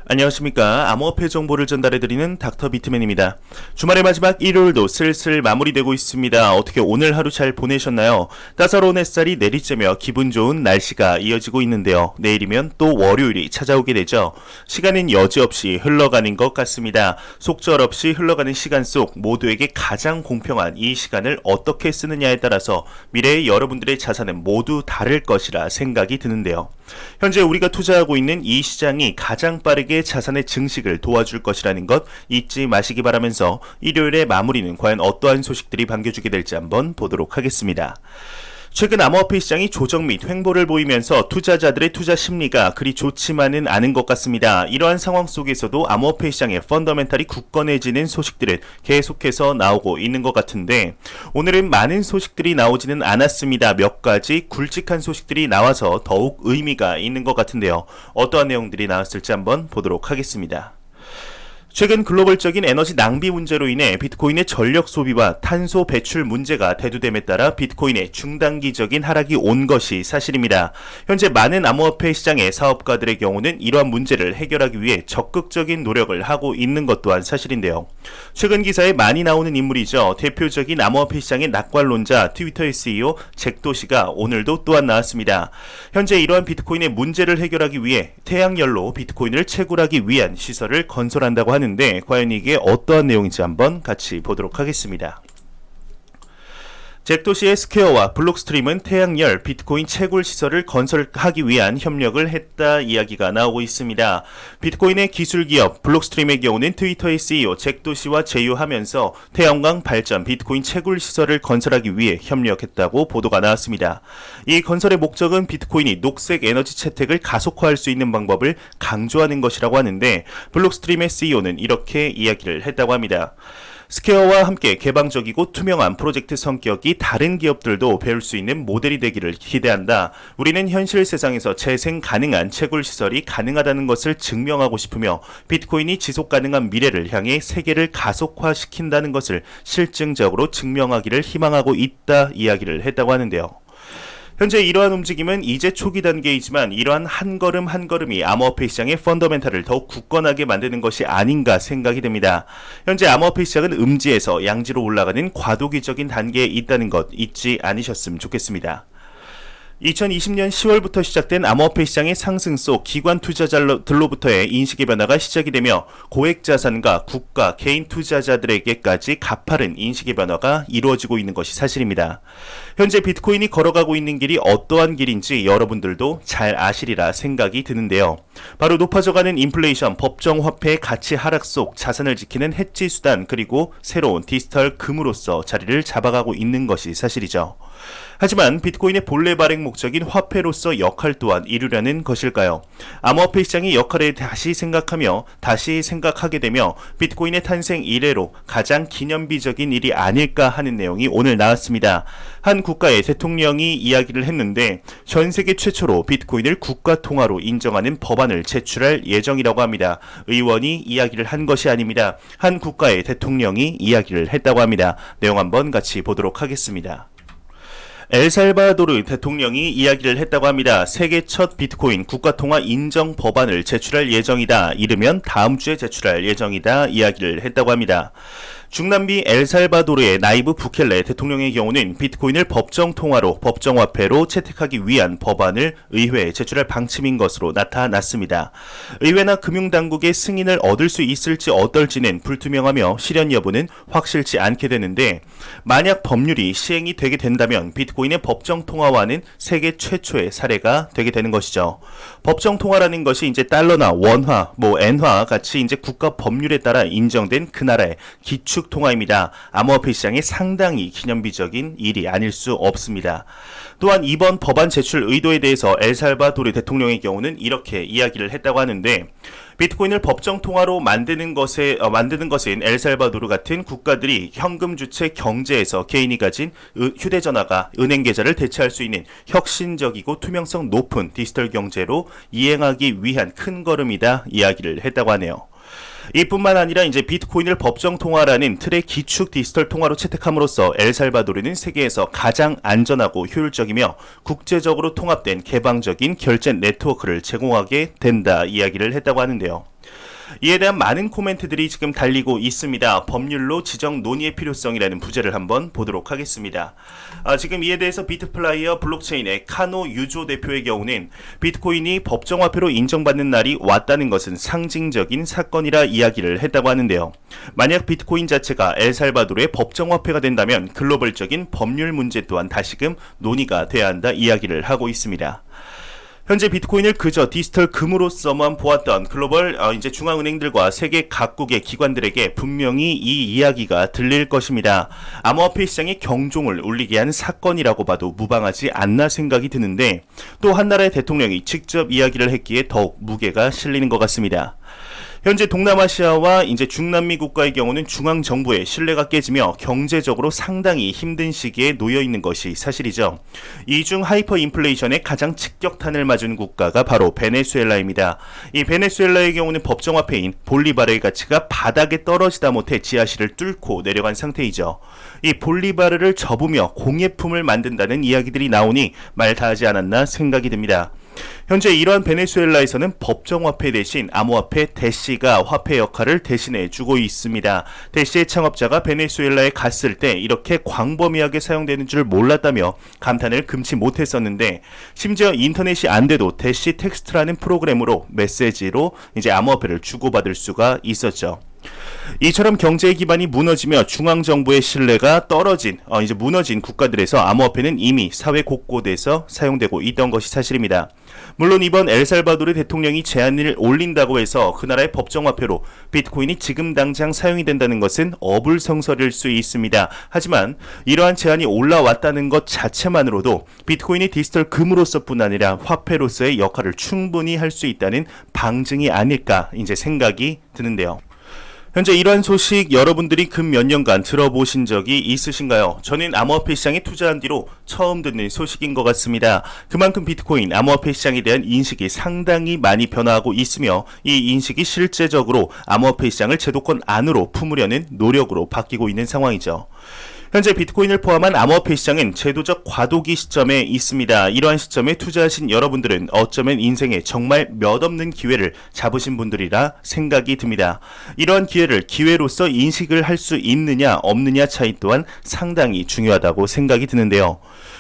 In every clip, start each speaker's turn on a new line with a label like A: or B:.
A: 안녕하십니까. 암호화폐 정보를 전달해드리는 닥터 비트맨입니다. 주말의 마지막 일요일도 슬슬 마무리되고 있습니다. 어떻게 오늘 하루 잘 보내셨나요? 따사로운 햇살이 내리쬐며 기분 좋은 날씨가 이어지고 있는데요. 내일이면 또 월요일이 찾아오게 되죠. 시간은 여지없이 흘러가는 것 같습니다. 속절없이 흘러가는 시간 속 모두에게 가장 공평한 이 시간을 어떻게 쓰느냐에 따라서 미래의 여러분들의 자산은 모두 다를 것이라 생각이 드는데요. 현재 우리가 투자하고 있는 이 시장이 가장 빠르게 자산의 증식을 도와줄 것이라는 것 잊지 마시기 바라면서 일요일의 마무리는 과연 어떠한 소식들이 반겨주게 될지 한번 보도록 하겠습니다. 최근 암호화폐 시장이 조정 및 횡보를 보이면서 투자자들의 투자 심리가 그리 좋지만은 않은 것 같습니다. 이러한 상황 속에서도 암호화폐 시장의 펀더멘탈이 굳건해지는 소식들은 계속해서 나오고 있는 것 같은데 오늘은 많은 소식들이 나오지는 않았습니다. 몇 가지 굵직한 소식들이 나와서 더욱 의미가 있는 것 같은데요. 어떠한 내용들이 나왔을지 한번 보도록 하겠습니다. 최근 글로벌적인 에너지 낭비 문제로 인해 비트코인의 전력 소비와 탄소 배출 문제가 대두됨에 따라 비트코인의 중단기적인 하락이 온 것이 사실입니다. 현재 많은 암호화폐 시장의 사업가들의 경우는 이러한 문제를 해결하기 위해 적극적인 노력을 하고 있는 것 또한 사실인데요. 최근 기사에 많이 나오는 인물이죠. 대표적인 암호화폐 시장의 낙관론자 트위터의 CEO 잭 도시가 오늘도 또한 나왔습니다. 현재 이러한 비트코인의 문제를 해결하기 위해 태양열로 비트코인을 채굴하기 위한 시설을 건설한다고 하는 데 과연 이게 어떠한 내용인지 한번 같이 보도록 하겠습니다. 잭도시의 스퀘어와 블록스트림은 태양열 비트코인 채굴 시설을 건설하기 위한 협력을 했다 이야기가 나오고 있습니다. 비트코인의 기술 기업 블록스트림의 경우는 트위터의 CEO 잭도시와 제휴하면서 태양광 발전 비트코인 채굴 시설을 건설하기 위해 협력했다고 보도가 나왔습니다. 이 건설의 목적은 비트코인이 녹색 에너지 채택을 가속화할 수 있는 방법을 강조하는 것이라고 하는데 블록스트림의 CEO는 이렇게 이야기를 했다고 합니다. 스퀘어와 함께 개방적이고 투명한 프로젝트 성격이 다른 기업들도 배울 수 있는 모델이 되기를 기대한다. 우리는 현실 세상에서 재생 가능한 채굴 시설이 가능하다는 것을 증명하고 싶으며 비트코인이 지속 가능한 미래를 향해 세계를 가속화시킨다는 것을 실증적으로 증명하기를 희망하고 있다 이야기를 했다고 하는데요. 현재 이러한 움직임은 이제 초기 단계이지만 이러한 한 걸음 한 걸음이 암호화폐 시장의 펀더멘탈을 더욱 굳건하게 만드는 것이 아닌가 생각이 됩니다. 현재 암호화폐 시장은 음지에서 양지로 올라가는 과도기적인 단계에 있다는 것 잊지 않으셨으면 좋겠습니다. 2020년 10월부터 시작된 암호화폐 시장의 상승 속 기관 투자자들로부터의 인식의 변화가 시작이 되며 고액 자산가, 국가, 개인 투자자들에게까지 가파른 인식의 변화가 이루어지고 있는 것이 사실입니다. 현재 비트코인이 걸어가고 있는 길이 어떠한 길인지 여러분들도 잘 아시리라 생각이 드는데요. 바로 높아져가는 인플레이션, 법정 화폐의 가치 하락 속 자산을 지키는 해지 수단 그리고 새로운 디지털 금으로서 자리를 잡아가고 있는 것이 사실이죠. 하지만 비트코인의 본래 발행 목적인 화폐로서 역할 또한 이루려는 것일까요? 암호화폐 시장의 역할에 다시 생각하게 되며 비트코인의 탄생 이래로 가장 기념비적인 일이 아닐까 하는 내용이 오늘 나왔습니다. 한 국가의 대통령이 이야기를 했는데 전 세계 최초로 비트코인을 국가통화로 인정하는 법안을 제출할 예정이라고 합니다. 의원이 이야기를 한 것이 아닙니다. 한 국가의 대통령이 이야기를 했다고 합니다. 내용 한번 같이 보도록 하겠습니다. 엘살바도르 대통령이 이야기를 했다고 합니다. 세계 첫 비트코인 국가통화 인정 법안을 제출할 예정이다. 이르면 다음 주에 제출할 예정이다. 이야기를 했다고 합니다. 중남미 엘살바도르의 나이브 부켈레 대통령의 경우는 비트코인을 법정통화로 법정화폐로 채택하기 위한 법안을 의회에 제출할 방침인 것으로 나타났습니다. 의회나 금융당국의 승인을 얻을 수 있을지 어떨지는 불투명하며 실현 여부는 확실치 않게 되는데 만약 법률이 시행이 되게 된다면 비트코인의 법정통화화는 세계 최초의 사례가 되게 되는 것이죠. 법정통화라는 것이 이제 달러나 원화, 엔화 같이 이제 국가 법률에 따라 인정된 그 나라의 기축 통화입니다. 암호화폐 시장에 상당히 기념비적인 일이 아닐 수 없습니다. 또한 이번 법안 제출 의도에 대해서 엘살바도르 대통령의 경우는 이렇게 이야기를 했다고 하는데 비트코인을 법정 통화로 만드는 것은 엘살바도르 같은 국가들이 현금 주체 경제에서 개인이 가진 휴대전화가 은행 계좌를 대체할 수 있는 혁신적이고 투명성 높은 디지털 경제로 이행하기 위한 큰 걸음이다 이야기를 했다고 하네요. 이뿐만 아니라 이제 비트코인을 법정 통화라는 틀의 기축 디지털 통화로 채택함으로써 엘살바도르는 세계에서 가장 안전하고 효율적이며 국제적으로 통합된 개방적인 결제 네트워크를 제공하게 된다 이야기를 했다고 하는데요. 이에 대한 많은 코멘트들이 지금 달리고 있습니다. 법률로 지정 논의의 필요성이라는 부제를 한번 보도록 하겠습니다. 지금 이에 대해서 비트플라이어 블록체인의 카노 유조 대표의 경우는 비트코인이 법정화폐로 인정받는 날이 왔다는 것은 상징적인 사건이라 이야기를 했다고 하는데요. 만약 비트코인 자체가 엘살바도르의 법정화폐가 된다면 글로벌적인 법률 문제 또한 다시금 논의가 돼야 한다 이야기를 하고 있습니다. 현재 비트코인을 그저 디지털 금으로서만 보았던 글로벌 이제 중앙은행들과 세계 각국의 기관들에게 분명히 이 이야기가 들릴 것입니다. 암호화폐 시장의 경종을 울리게 한 사건이라고 봐도 무방하지 않나 생각이 드는데 또 한 나라의 대통령이 직접 이야기를 했기에 더욱 무게가 실리는 것 같습니다. 현재 동남아시아와 이제 중남미 국가의 경우는 중앙 정부의 신뢰가 깨지며 경제적으로 상당히 힘든 시기에 놓여 있는 것이 사실이죠. 이 중 하이퍼 인플레이션의 가장 직격탄을 맞은 국가가 바로 베네수엘라입니다. 이 베네수엘라의 경우는 법정화폐인 볼리바르의 가치가 바닥에 떨어지다 못해 지하실을 뚫고 내려간 상태이죠. 이 볼리바르를 접으며 공예품을 만든다는 이야기들이 나오니 말 다하지 않았나 생각이 듭니다. 현재 이러한 베네수엘라에서는 법정화폐 대신 암호화폐 대시가 화폐 역할을 대신해 주고 있습니다. 대시의 창업자가 베네수엘라에 갔을 때 이렇게 광범위하게 사용되는 줄 몰랐다며 감탄을 금치 못했었는데 심지어 인터넷이 안 돼도 대시 텍스트라는 프로그램으로 메시지로 이제 암호화폐를 주고받을 수가 있었죠. 이처럼 경제의 기반이 무너지며 중앙정부의 신뢰가 떨어진 이제 무너진 국가들에서 암호화폐는 이미 사회 곳곳에서 사용되고 있던 것이 사실입니다. 물론 이번 엘살바도르 대통령이 제한을 올린다고 해서 그 나라의 법정화폐로 비트코인이 지금 당장 사용이 된다는 것은 어불성설일 수 있습니다. 하지만 이러한 제한이 올라왔다는 것 자체만으로도 비트코인이 디지털 금으로서뿐 아니라 화폐로서의 역할을 충분히 할 수 있다는 방증이 아닐까 이제 생각이 드는데요. 현재 이러한 소식 여러분들이 근 몇 년간 들어보신 적이 있으신가요? 저는 암호화폐 시장에 투자한 뒤로 처음 듣는 소식인 것 같습니다. 그만큼 비트코인, 암호화폐 시장에 대한 인식이 상당히 많이 변화하고 있으며 이 인식이 실제적으로 암호화폐 시장을 제도권 안으로 품으려는 노력으로 바뀌고 있는 상황이죠. 현재 비트코인을 포함한 암호화폐 시장은 제도적 과도기 시점에 있습니다. 이러한 시점에 투자하신 여러분들은 어쩌면 인생에 정말 몇 없는 기회를 잡으신 분들이라 생각이 듭니다. 이러한 기회를 기회로서 인식을 할 수 있느냐 없느냐 차이 또한 상당히 중요하다고 생각이 드는데요.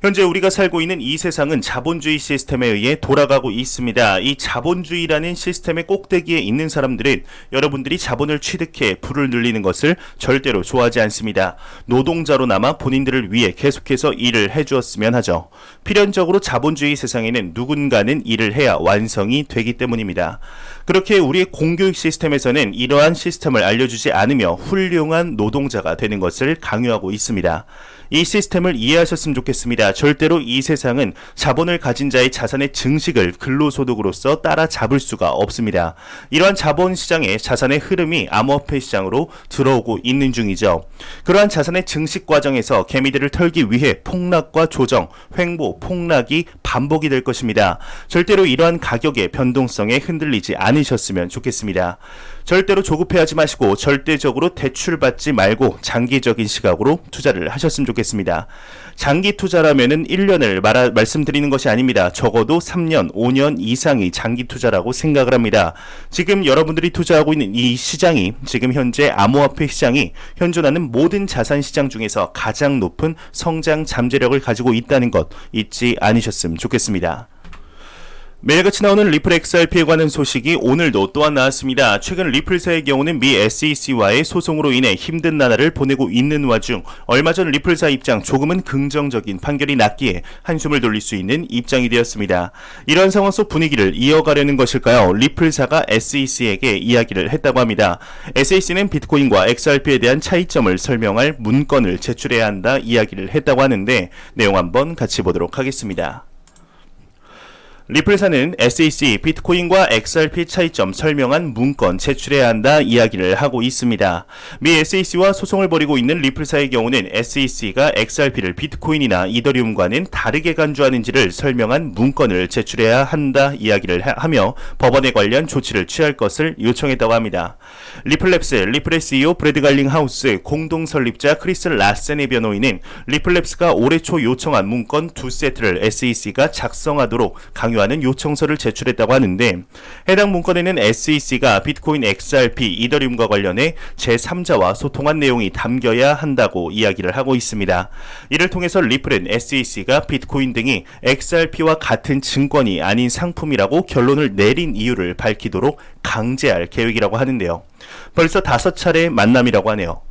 A: 현재 우리가 살고 있는 이 세상은 자본주의 시스템에 의해 돌아가고 있습니다. 이 자본주의라는 시스템의 꼭대기에 있는 사람들은 여러분들이 자본을 취득해 부를 늘리는 것을 절대로 좋아하지 않습니다. 노동자로 남아 본인들을 위해 계속해서 일을 해주었으면 하죠. 필연적으로 자본주의 세상에는 누군가는 일을 해야 완성이 되기 때문입니다. 그렇게 우리의 공교육 시스템에서는 이러한 시스템을 알려주지 않으며 훌륭한 노동자가 되는 것을 강요하고 있습니다. 이 시스템을 이해하셨으면 좋겠습니다. 절대로 이 세상은 자본을 가진 자의 자산의 증식을 근로소득으로서 따라잡을 수가 없습니다. 이러한 자본시장의 자산의 흐름이 암호화폐 시장으로 들어오고 있는 중이죠. 그러한 자산의 증식 과정에서 개미들을 털기 위해 폭락과 조정, 횡보, 폭락이 반복이 될 것입니다. 절대로 이러한 가격의 변동성에 흔들리지 않으셨으면 좋겠습니다. 절대로 조급해하지 마시고 절대적으로 대출받지 말고 장기적인 시각으로 투자를 하셨으면 좋겠습니다. 장기 투자라면은 1년을 말씀드리는 것이 아닙니다. 적어도 3년, 5년 이상이 장기 투자라고 생각을 합니다. 지금 여러분들이 투자하고 있는 이 시장이 지금 현재 암호화폐 시장이 현존하는 모든 자산 시장 중에서 가장 높은 성장 잠재력을 가지고 있다는 것 잊지 않으셨으면 좋겠습니다. 매일같이 나오는 리플 XRP에 관한 소식이 오늘도 또한 나왔습니다. 최근 리플사의 경우는 미 SEC와의 소송으로 인해 힘든 나날을 보내고 있는 와중 얼마 전 리플사 입장 조금은 긍정적인 판결이 났기에 한숨을 돌릴 수 있는 입장이 되었습니다. 이런 상황 속 분위기를 이어가려는 것일까요? 리플사가 SEC에게 이야기를 했다고 합니다. SEC는 비트코인과 XRP에 대한 차이점을 설명할 문건을 제출해야 한다 이야기를 했다고 하는데 내용 한번 같이 보도록 하겠습니다. 리플사는 SEC 비트코인과 XRP 차이점 설명한 문건 제출해야 한다 이야기를 하고 있습니다. 미 SEC와 소송을 벌이고 있는 리플사의 경우는 SEC가 XRP를 비트코인이나 이더리움과는 다르게 간주하는지를 설명한 문건을 제출해야 한다 이야기를 하며 법원에 관련 조치를 취할 것을 요청했다고 합니다. 리플랩스, 리플의 CEO 브래드 갈링하우스, 공동 설립자 크리스 라센의 변호인은 리플랩스가 올해 초 요청한 문건 2세트를 SEC가 작성하도록 강요하고 종료하는 요청서를 제출했다고 하는데 해당 문건에는 SEC가 비트코인 XRP, 이더리움과 관련해 제3자와 소통한 내용이 담겨야 한다고 이야기를 하고 있습니다. 이를 통해서 리플은 SEC가 비트코인 등이 XRP와 같은 증권이 아닌 상품이라고 결론을 내린 이유를 밝히도록 강제할 계획이라고 하는데요. 벌써 5차례 만남이라고 하네요.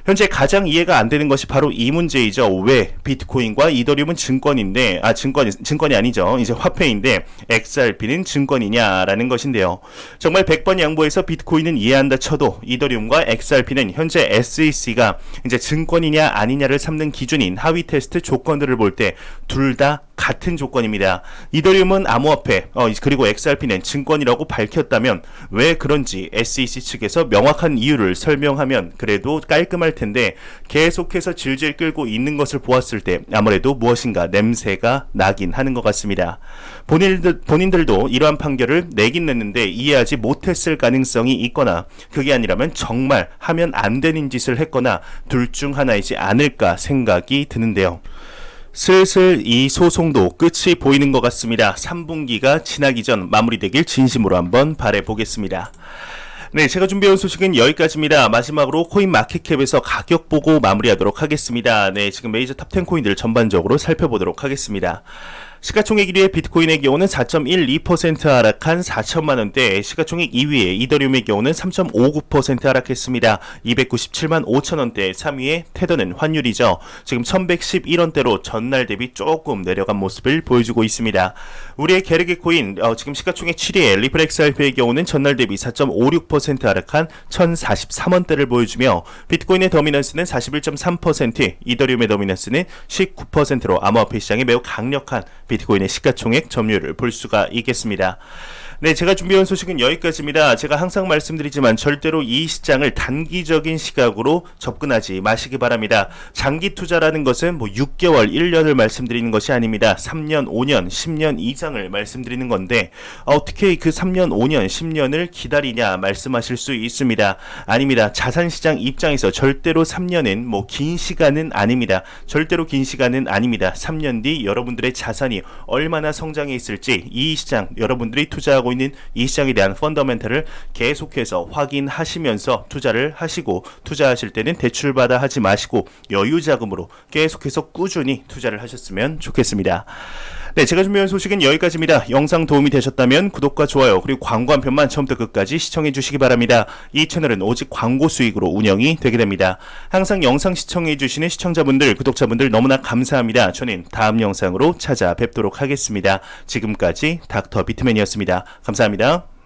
A: 현재 가장 이해가 안 되는 것이 바로 이 문제이죠. 왜 비트코인과 이더리움은 증권이 아니죠. 이제 화폐인데 XRP는 증권이냐라는 것인데요. 정말 100번 양보해서 비트코인은 이해한다 쳐도 이더리움과 XRP는 현재 SEC가 이제 증권이냐 아니냐를 삼는 기준인 하위 테스트 조건들을 볼 때 둘 다 같은 조건입니다. 이더리움은 암호화폐, 그리고 XRP는 증권이라고 밝혔다면 왜 그런지 SEC 측에서 명확한 이유를 설명하면 그래도 깔끔할 텐데 계속해서 질질 끌고 있는 것을 보았을 때 아무래도 무엇인가 냄새가 나긴 하는 것 같습니다. 본인들도 이러한 판결을 내긴 냈는데 이해하지 못했을 가능성이 있거나 그게 아니라면 정말 하면 안 되는 짓을 했거나 둘 중 하나이지 않을까 생각이 드는데요. 슬슬 이 소송도 끝이 보이는 것 같습니다. 3분기가 지나기 전 마무리되길 진심으로 한번 바라보겠습니다. 네, 제가 준비해온 소식은 여기까지입니다. 마지막으로 코인 마켓캡에서 가격 보고 마무리하도록 하겠습니다. 네, 지금 메이저 탑10 코인들 전반적으로 살펴보도록 하겠습니다. 시가총액 1위의 비트코인의 경우는 4.12% 하락한 4천만원대, 시가총액 2위의 이더리움의 경우는 3.59% 하락했습니다. 297만 5천원대, 3위의 테더는 환율이죠. 지금 1111원대로 전날 대비 조금 내려간 모습을 보여주고 있습니다. 우리의 게르게 코인, 지금 시가총액 7위의 리플 XRP의 경우는 전날 대비 4.56% 하락한 1043원대를 보여주며 비트코인의 더미넌스는 41.3%, 이더리움의 더미넌스는 19%로 암호화폐 시장에 매우 강력한 비트코인의 시가총액 점유율을 볼 수가 있겠습니다. 네, 제가 준비해온 소식은 여기까지입니다. 제가 항상 말씀드리지만 절대로 이 시장을 단기적인 시각으로 접근하지 마시기 바랍니다. 장기 투자라는 것은 6개월, 1년을 말씀드리는 것이 아닙니다. 3년, 5년, 10년 이상을 말씀드리는 건데 어떻게 그 3년, 5년, 10년을 기다리냐 말씀하실 수 있습니다. 아닙니다. 자산시장 입장에서 절대로 3년은 긴 시간은 아닙니다. 절대로 긴 시간은 아닙니다. 3년 뒤 여러분들의 자산이 얼마나 성장해 있을지 이 시장, 여러분들이 투자하고 있는 이 시장에 대한 펀더멘털을 계속해서 확인하시면서 투자를 하시고, 투자하실 때는 대출받아 하지 마시고 여유 자금으로 계속해서 꾸준히 투자를 하셨으면 좋겠습니다. 네, 제가 준비한 소식은 여기까지입니다. 영상 도움이 되셨다면 구독과 좋아요 그리고 광고 한 편만 처음부터 끝까지 시청해 주시기 바랍니다. 이 채널은 오직 광고 수익으로 운영이 되게 됩니다. 항상 영상 시청해 주시는 시청자분들, 구독자분들 너무나 감사합니다. 저는 다음 영상으로 찾아뵙도록 하겠습니다. 지금까지 닥터 비트맨이었습니다. 감사합니다.